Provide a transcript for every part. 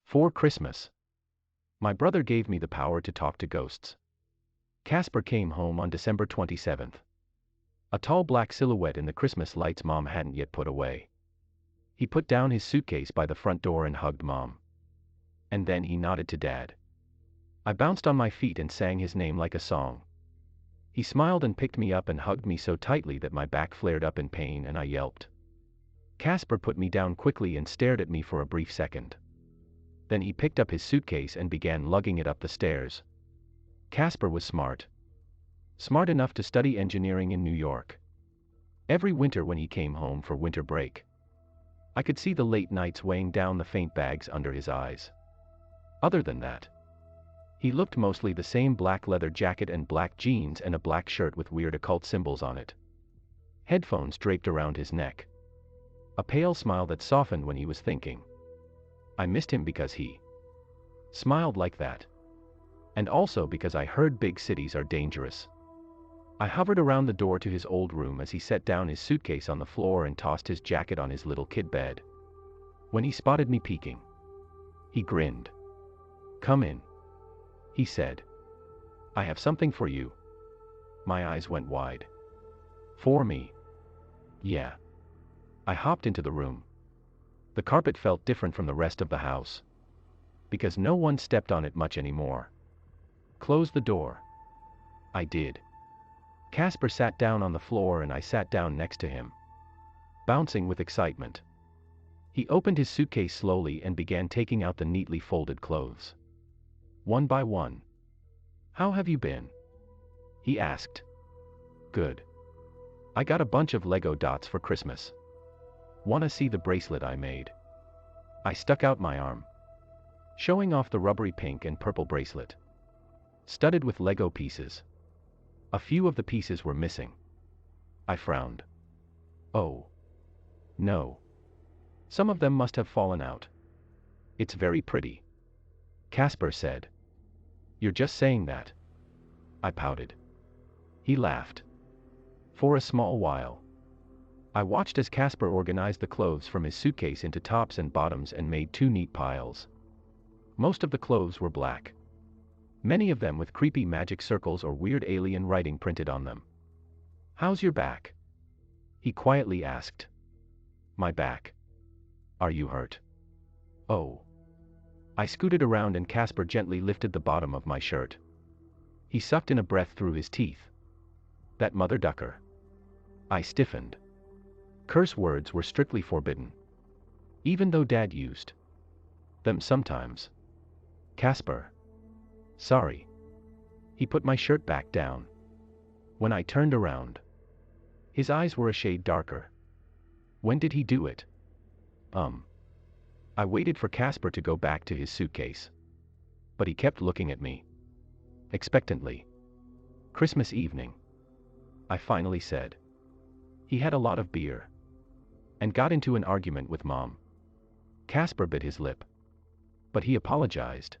For Christmas, my brother gave me the power to talk to ghosts. Casper came home on December 27th. A tall black silhouette in the Christmas lights Mom hadn't yet put away. He put down his suitcase by the front door and hugged Mom. And then he nodded to Dad. I bounced on my feet and sang his name like a song. He smiled and picked me up and hugged me so tightly that my back flared up in pain and I yelped. Casper put me down quickly and stared at me for a brief second. Then he picked up his suitcase and began lugging it up the stairs. Casper was smart. Smart enough to study engineering in New York. Every winter when he came home for winter break, I could see the late nights weighing down the faint bags under his eyes. Other than that, he looked mostly the same: black leather jacket and black jeans and a black shirt with weird occult symbols on it. Headphones draped around his neck. A pale smile that softened when he was thinking. I missed him because he smiled like that. And also because I heard big cities are dangerous. I hovered around the door to his old room as he set down his suitcase on the floor and tossed his jacket on his little kid bed. When he spotted me peeking, he grinned. "Come in," he said. "I have something for you." My eyes went wide. "For me?" "Yeah." I hopped into the room. The carpet felt different from the rest of the house. Because no one stepped on it much anymore. "Close the door." I did. Casper sat down on the floor and I sat down next to him, bouncing with excitement. He opened his suitcase slowly and began taking out the neatly folded clothes. One by one. "How have you been?" he asked. "Good. I got a bunch of Lego dots for Christmas. Wanna see the bracelet I made?" I stuck out my arm, showing off the rubbery pink and purple bracelet, studded with Lego pieces. A few of the pieces were missing. I frowned. "Oh. No. Some of them must have fallen out." "It's very pretty," Casper said. "You're just saying that." I pouted. He laughed. For a small while, I watched as Casper organized the clothes from his suitcase into tops and bottoms and made two neat piles. Most of the clothes were black. Many of them with creepy magic circles or weird alien writing printed on them. "How's your back?" he quietly asked. "My back. Are you hurt?" "Oh." I scooted around and Casper gently lifted the bottom of my shirt. He sucked in a breath through his teeth. "That mother ducker." I stiffened. Curse words were strictly forbidden, even though Dad used them sometimes. "Casper. Sorry." He put my shirt back down. When I turned around, his eyes were a shade darker. "When did he do it?" I waited for Casper to go back to his suitcase. But he kept looking at me, expectantly. "Christmas evening," I finally said. "He had a lot of beer and got into an argument with Mom." Casper bit his lip. "But he apologized,"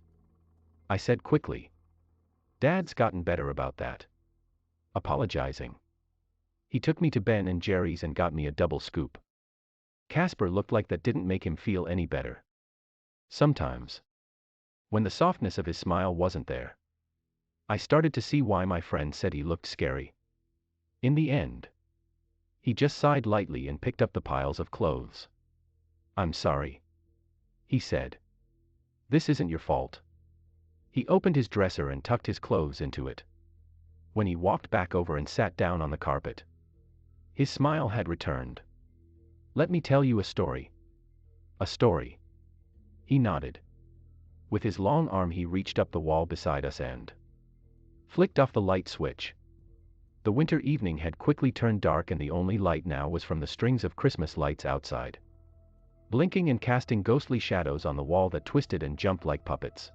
I said quickly. "Dad's gotten better about that. Apologizing." He took me to Ben and Jerry's and got me a double scoop. Casper looked like that didn't make him feel any better. Sometimes, when the softness of his smile wasn't there, I started to see why my friend said he looked scary. In the end, he just sighed lightly and picked up the piles of clothes. "I'm sorry," he said. "This isn't your fault." He opened his dresser and tucked his clothes into it. When he walked back over and sat down on the carpet, his smile had returned. "Let me tell you a story." "A story?" He nodded. With his long arm he reached up the wall beside us and flicked off the light switch. The winter evening had quickly turned dark and the only light now was from the strings of Christmas lights outside, blinking and casting ghostly shadows on the wall that twisted and jumped like puppets.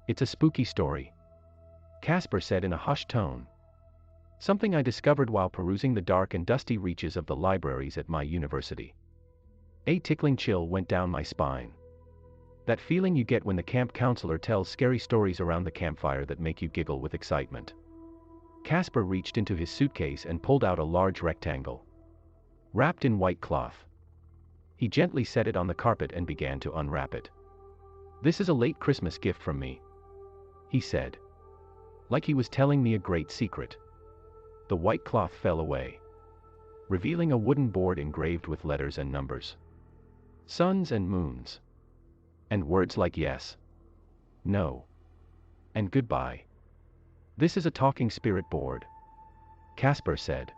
"It's a spooky story," Casper said in a hushed tone. "Something I discovered while perusing the dark and dusty reaches of the libraries at my university." A tickling chill went down my spine. That feeling you get when the camp counselor tells scary stories around the campfire that make you giggle with excitement. Casper reached into his suitcase and pulled out a large rectangle, wrapped in white cloth. He gently set it on the carpet and began to unwrap it. "This is a late Christmas gift from me," he said, like he was telling me a great secret. The white cloth fell away, revealing a wooden board engraved with letters and numbers, suns and moons, and words like yes, no, and goodbye. "This is a talking spirit board," Casper said.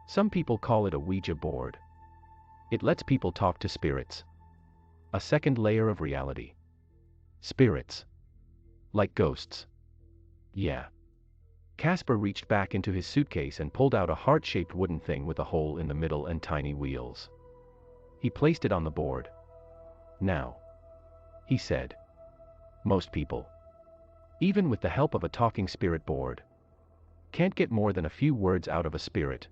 "Some people call it a Ouija board. It lets people talk to spirits. A second layer of reality. Spirits. Like ghosts." "Yeah." Casper reached back into his suitcase and pulled out a heart-shaped wooden thing with a hole in the middle and tiny wheels. He placed it on the board. "Now," he said, "most people, even with the help of a talking spirit board, can't get more than a few words out of a spirit.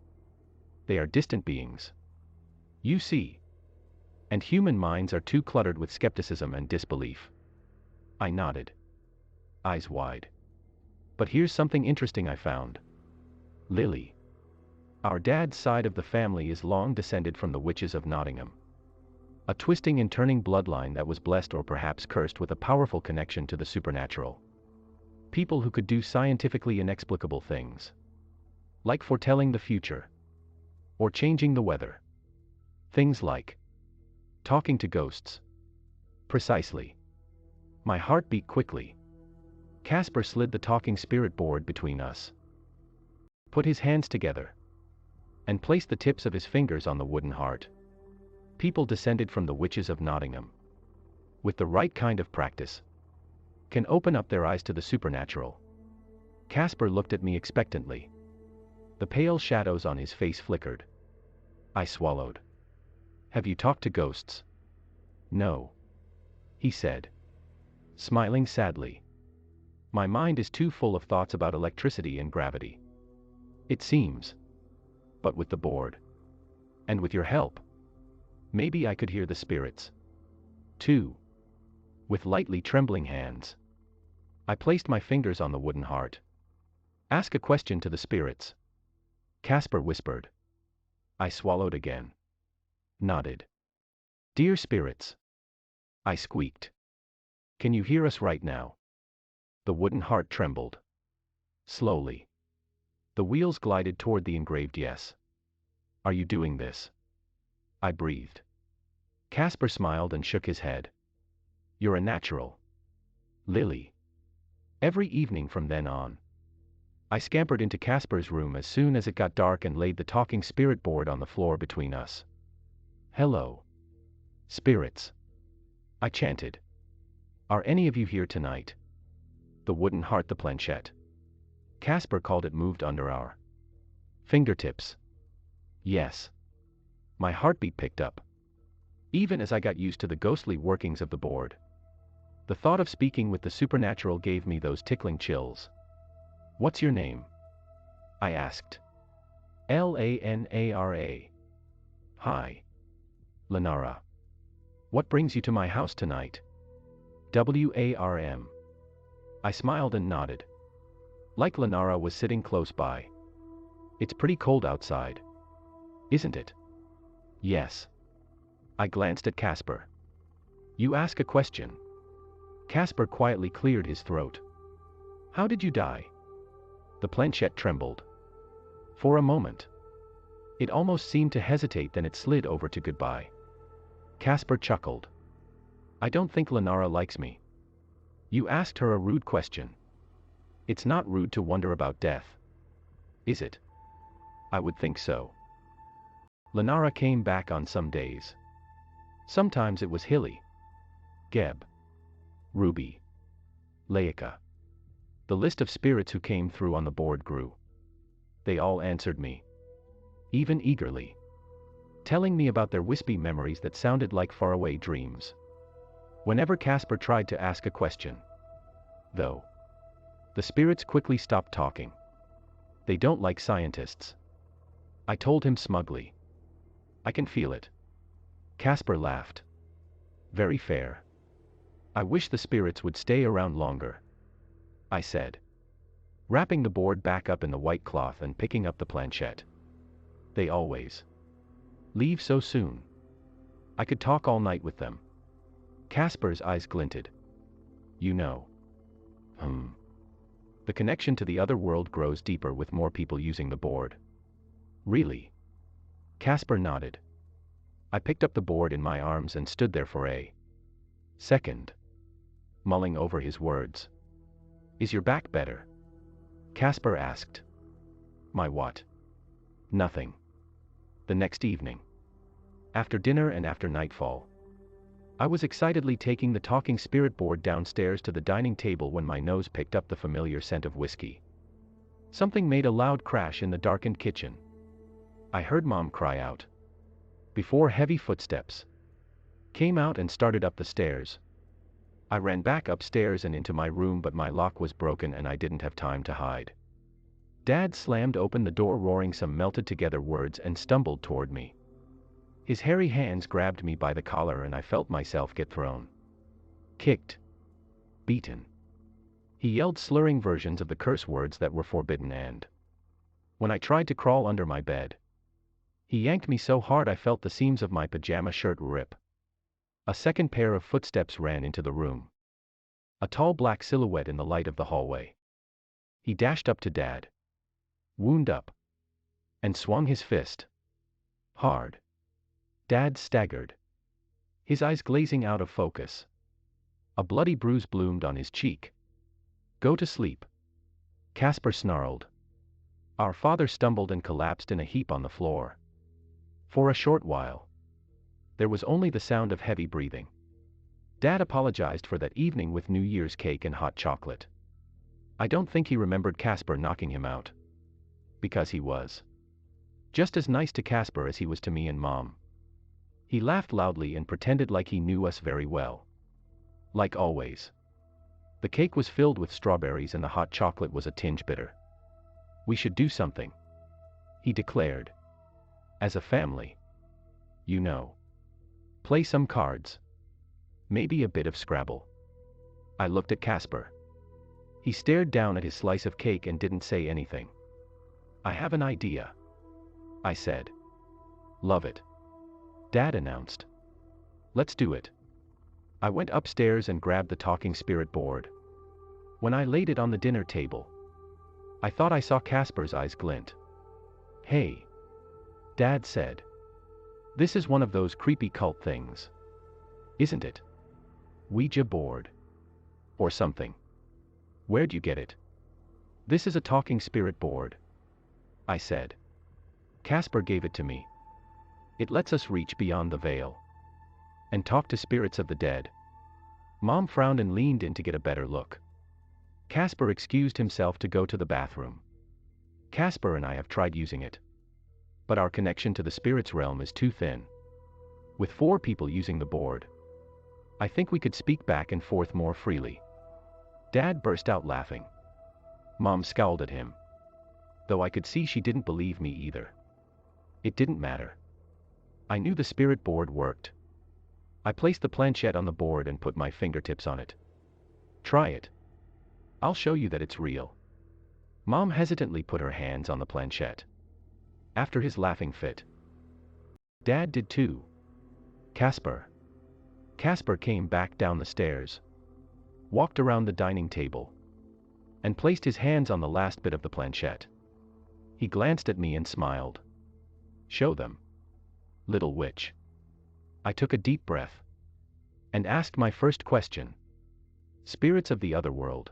They are distant beings. You see. And human minds are too cluttered with skepticism and disbelief." I nodded, eyes wide. "But here's something interesting I found. Lily. Our dad's side of the family is long descended from the witches of Nottingham. A twisting and turning bloodline that was blessed or perhaps cursed with a powerful connection to the supernatural. People who could do scientifically inexplicable things. Like foretelling the future. Or changing the weather. Things like talking to ghosts." "Precisely." My heart beat quickly. Casper slid the talking spirit board between us, put his hands together, and placed the tips of his fingers on the wooden heart. "People descended from the witches of Nottingham, with the right kind of practice, can open up their eyes to the supernatural." Casper looked at me expectantly. The pale shadows on his face flickered. I swallowed. "Have you talked to ghosts?" "No," he said, smiling sadly. "My mind is too full of thoughts about electricity and gravity. It seems. But with the board, and with your help, maybe I could hear the spirits, too." With lightly trembling hands, I placed my fingers on the wooden heart. "Ask a question to the spirits," Casper whispered. I swallowed again. Nodded. "Dear spirits," I squeaked. "Can you hear us right now?" The wooden heart trembled. Slowly. The wheels glided toward the engraved yes. "Are you doing this?" I breathed. Casper smiled and shook his head. "You're a natural, Lily." Every evening from then on, I scampered into Casper's room as soon as it got dark and laid the talking spirit board on the floor between us. "Hello, spirits," I chanted. "Are any of you here tonight?" The wooden heart, the planchette, Casper called it, moved under our fingertips. "Yes." My heartbeat picked up, even as I got used to the ghostly workings of the board. The thought of speaking with the supernatural gave me those tickling chills. "What's your name?" I asked. "Lanara. "Hi. Lenara. What brings you to my house tonight?" "Warm. I smiled and nodded. Like Lenara was sitting close by. "It's pretty cold outside, isn't it?" "Yes." I glanced at Casper. "You ask a question." Casper quietly cleared his throat. "How did you die?" The planchette trembled. For a moment. It almost seemed to hesitate, then it slid over to goodbye. Casper chuckled. "I don't think Lenara likes me." "You asked her a rude question." "It's not rude to wonder about death, is it?" "I would think so." Lenara came back on some days. Sometimes it was Hilly, Geb, Ruby, Laika. The list of spirits who came through on the board grew. They all answered me, even eagerly, telling me about their wispy memories that sounded like faraway dreams. Whenever Casper tried to ask a question, though, the spirits quickly stopped talking. "They don't like scientists," I told him smugly. "I can feel it." Casper laughed. "Very fair. I wish the spirits would stay around longer," I said, wrapping the board back up in the white cloth and picking up the planchette. "They always leave so soon. I could talk all night with them." Casper's eyes glinted. you know. The connection to the other world grows deeper with more people using the board. Really? Casper nodded. I picked up the board in my arms and stood there for a second, mulling over his words. Is your back better? Casper asked. My what? Nothing. The next evening, after dinner and after nightfall, I was excitedly taking the talking spirit board downstairs to the dining table when my nose picked up the familiar scent of whiskey. Something made a loud crash in the darkened kitchen. I heard Mom cry out, before heavy footsteps came out and started up the stairs. I ran back upstairs and into my room, but my lock was broken and I didn't have time to hide. Dad slammed open the door, roaring some melted together words, and stumbled toward me. His hairy hands grabbed me by the collar and I felt myself get thrown, kicked, beaten. He yelled slurring versions of the curse words that were forbidden, and when I tried to crawl under my bed, he yanked me so hard I felt the seams of my pajama shirt rip. A second pair of footsteps ran into the room. A tall black silhouette in the light of the hallway. He dashed up to Dad, wound up, and swung his fist hard. Dad staggered, his eyes glazing out of focus. A bloody bruise bloomed on his cheek. Go to sleep, Casper snarled. Our father stumbled and collapsed in a heap on the floor. For a short while, there was only the sound of heavy breathing. Dad apologized for that evening with New Year's cake and hot chocolate. I don't think he remembered Casper knocking him out, because he was just as nice to Casper as he was to me and Mom. He laughed loudly and pretended like he knew us very well. Like always. The cake was filled with strawberries and the hot chocolate was a tinge bitter. We should do something, he declared. As a family. You know. Play some cards. Maybe a bit of Scrabble. I looked at Casper. He stared down at his slice of cake and didn't say anything. I have an idea, I said. Love it, Dad announced. Let's do it. I went upstairs and grabbed the talking spirit board. When I laid it on the dinner table, I thought I saw Casper's eyes glint. Hey, Dad said. This is one of those creepy cult things, isn't it? Ouija board. Or something. Where'd you get it? This is a talking spirit board, I said. Casper gave it to me. It lets us reach beyond the veil and talk to spirits of the dead. Mom frowned and leaned in to get a better look. Casper excused himself to go to the bathroom. Casper and I have tried using it, but our connection to the spirit's realm is too thin. With 4 people using the board, I think we could speak back and forth more freely. Dad burst out laughing. Mom scowled at him, though I could see she didn't believe me either. It didn't matter. I knew the spirit board worked. I placed the planchette on the board and put my fingertips on it. Try it. I'll show you that it's real. Mom hesitantly put her hands on the planchette. After his laughing fit, Dad did too. Casper came back down the stairs, walked around the dining table, and placed his hands on the last bit of the planchette. He glanced at me and smiled. Show them, little witch. I took a deep breath and asked my first question. Spirits of the other world,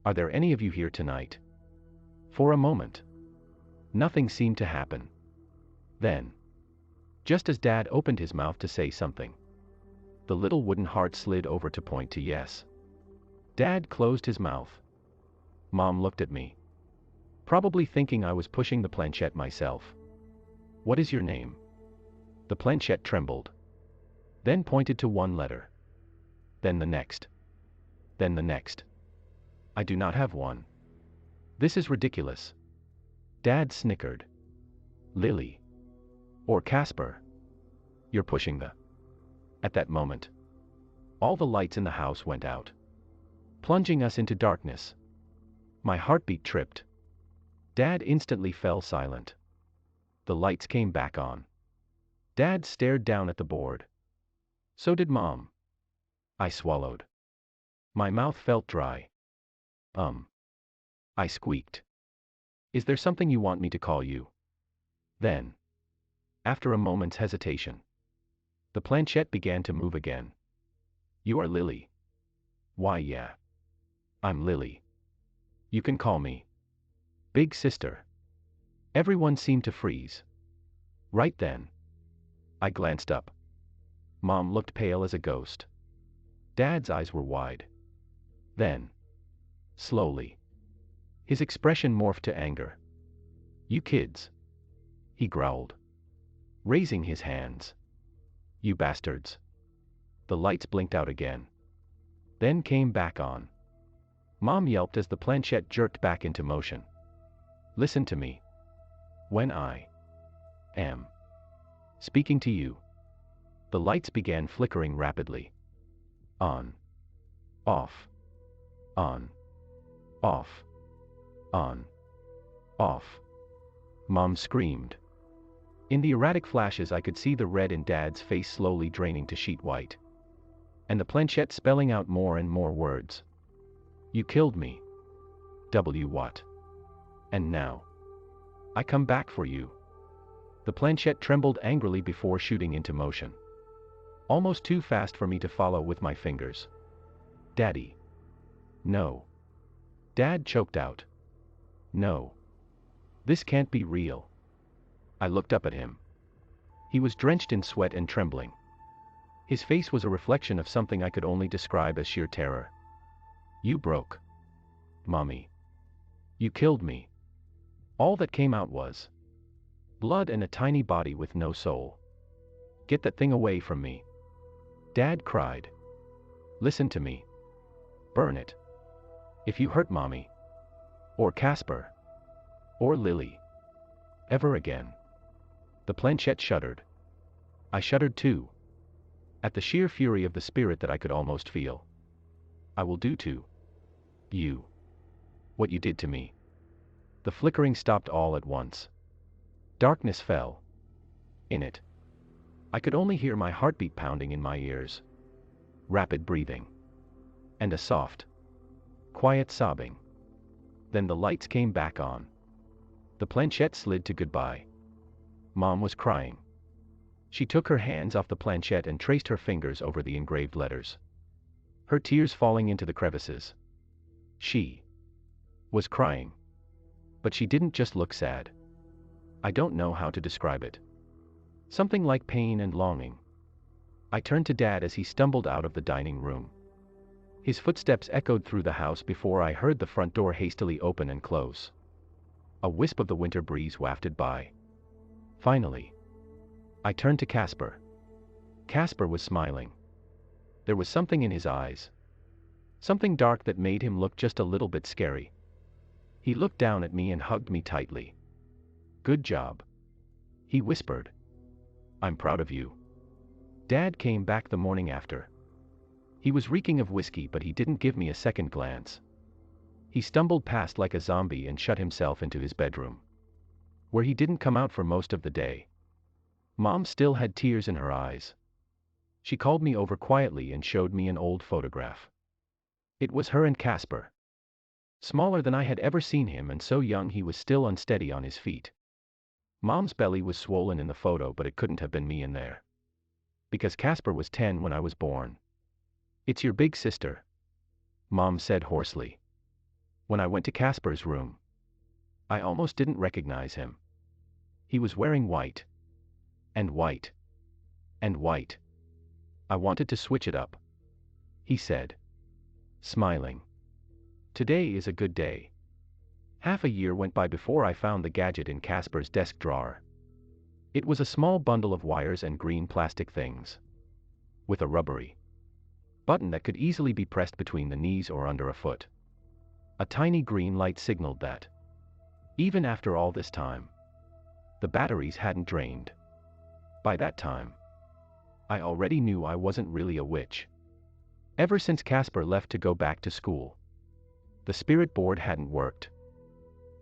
are there any of you here tonight? For a moment, nothing seemed to happen. Then, just as Dad opened his mouth to say something, the little wooden heart slid over to point to yes. Dad closed his mouth. Mom looked at me, probably thinking I was pushing the planchette myself. What is your name? The planchette trembled, then pointed to one letter. Then the next. Then the next. I do not have one. This is ridiculous. Dad snickered. Lily. Or Casper. You're pushing the. At that moment, all the lights in the house went out, plunging us into darkness. My heartbeat tripped. Dad instantly fell silent. The lights came back on. Dad stared down at the board. So did Mom. I swallowed. My mouth felt dry. I squeaked. Is there something you want me to call you? Then, after a moment's hesitation, the planchette began to move again. You are Lily. Why, yeah. I'm Lily. You can call me Big Sister. Everyone seemed to freeze. Right then, I glanced up. Mom looked pale as a ghost. Dad's eyes were wide. Then, slowly, his expression morphed to anger. You kids, he growled, raising his hands. You bastards. The lights blinked out again, then came back on. Mom yelped as the planchette jerked back into motion. Listen to me. When I am speaking to you, the lights began flickering rapidly. On. Off. On. Off. On. Off. Mom screamed. In the erratic flashes I could see the red in Dad's face slowly draining to sheet white. And the planchette spelling out more and more words. You killed me. What? And now I come back for you. The planchette trembled angrily before shooting into motion. Almost too fast for me to follow with my fingers. Daddy. No. Dad choked out. No. This can't be real. I looked up at him. He was drenched in sweat and trembling. His face was a reflection of something I could only describe as sheer terror. You broke. Mommy. You killed me. All that came out was blood and a tiny body with no soul. Get that thing away from me. Dad cried. Listen to me. Burn it. If you hurt Mommy, or Casper, or Lily, ever again. The planchette shuddered. I shuddered too. At the sheer fury of the spirit that I could almost feel. I will do to you what you did to me. The flickering stopped all at once. Darkness fell. In it, I could only hear my heartbeat pounding in my ears. Rapid breathing. And a soft, quiet sobbing. Then the lights came back on. The planchette slid to goodbye. Mom was crying. She took her hands off the planchette and traced her fingers over the engraved letters. Her tears falling into the crevices. She was crying. But she didn't just look sad. I don't know how to describe it. Something like pain and longing. I turned to Dad as he stumbled out of the dining room. His footsteps echoed through the house before I heard the front door hastily open and close. A wisp of the winter breeze wafted by. Finally, I turned to Casper. Casper was smiling. There was something in his eyes. Something dark that made him look just a little bit scary. He looked down at me and hugged me tightly. Good job, he whispered. I'm proud of you. Dad came back the morning after. He was reeking of whiskey, but he didn't give me a second glance. He stumbled past like a zombie and shut himself into his bedroom, where he didn't come out for most of the day. Mom still had tears in her eyes. She called me over quietly and showed me an old photograph. It was her and Casper. Smaller than I had ever seen him and so young he was still unsteady on his feet. Mom's belly was swollen in the photo, but it couldn't have been me in there. Because Casper was 10 when I was born. It's your big sister, Mom said hoarsely. When I went to Casper's room, I almost didn't recognize him. He was wearing white. And white. And white. I wanted to switch it up, he said, smiling. Today is a good day. Half a year went by before I found the gadget in Casper's desk drawer. It was a small bundle of wires and green plastic things, with a rubbery button that could easily be pressed between the knees or under a foot. A tiny green light signaled that, even after all this time, the batteries hadn't drained. By that time, I already knew I wasn't really a witch. Ever since Casper left to go back to school, the spirit board hadn't worked.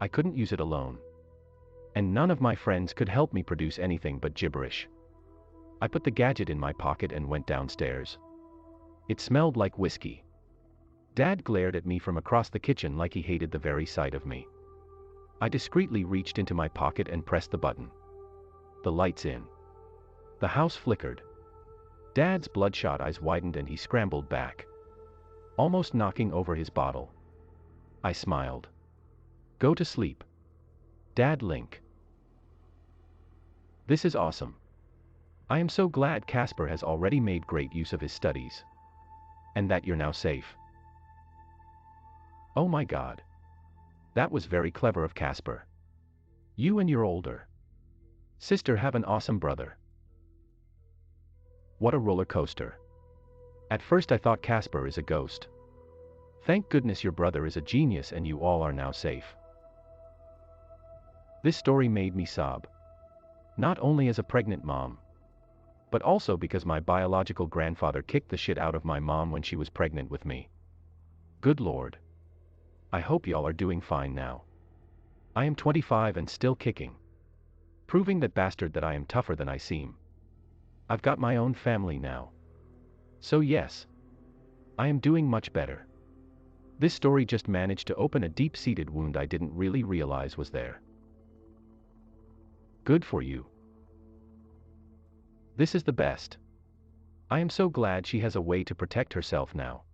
I couldn't use it alone. And none of my friends could help me produce anything but gibberish. I put the gadget in my pocket and went downstairs. It smelled like whiskey. Dad glared at me from across the kitchen like he hated the very sight of me. I discreetly reached into my pocket and pressed the button. The lights in. The house flickered. Dad's bloodshot eyes widened and he scrambled back, almost knocking over his bottle. I smiled. Go to sleep, Dad. Link. This is awesome. I am so glad Casper has already made great use of his studies. And that you're now safe. Oh my God. That was very clever of Casper. You and your older sister have an awesome brother. What a roller coaster. At first I thought Casper is a ghost. Thank goodness your brother is a genius and you all are now safe. This story made me sob. Not only as a pregnant mom, but also because my biological grandfather kicked the shit out of my mom when she was pregnant with me. Good Lord. I hope y'all are doing fine now. I am 25 and still kicking. Proving that bastard that I am tougher than I seem. I've got my own family now. So yes, I am doing much better. This story just managed to open a deep-seated wound I didn't really realize was there. Good for you. This is the best. I am so glad she has a way to protect herself now.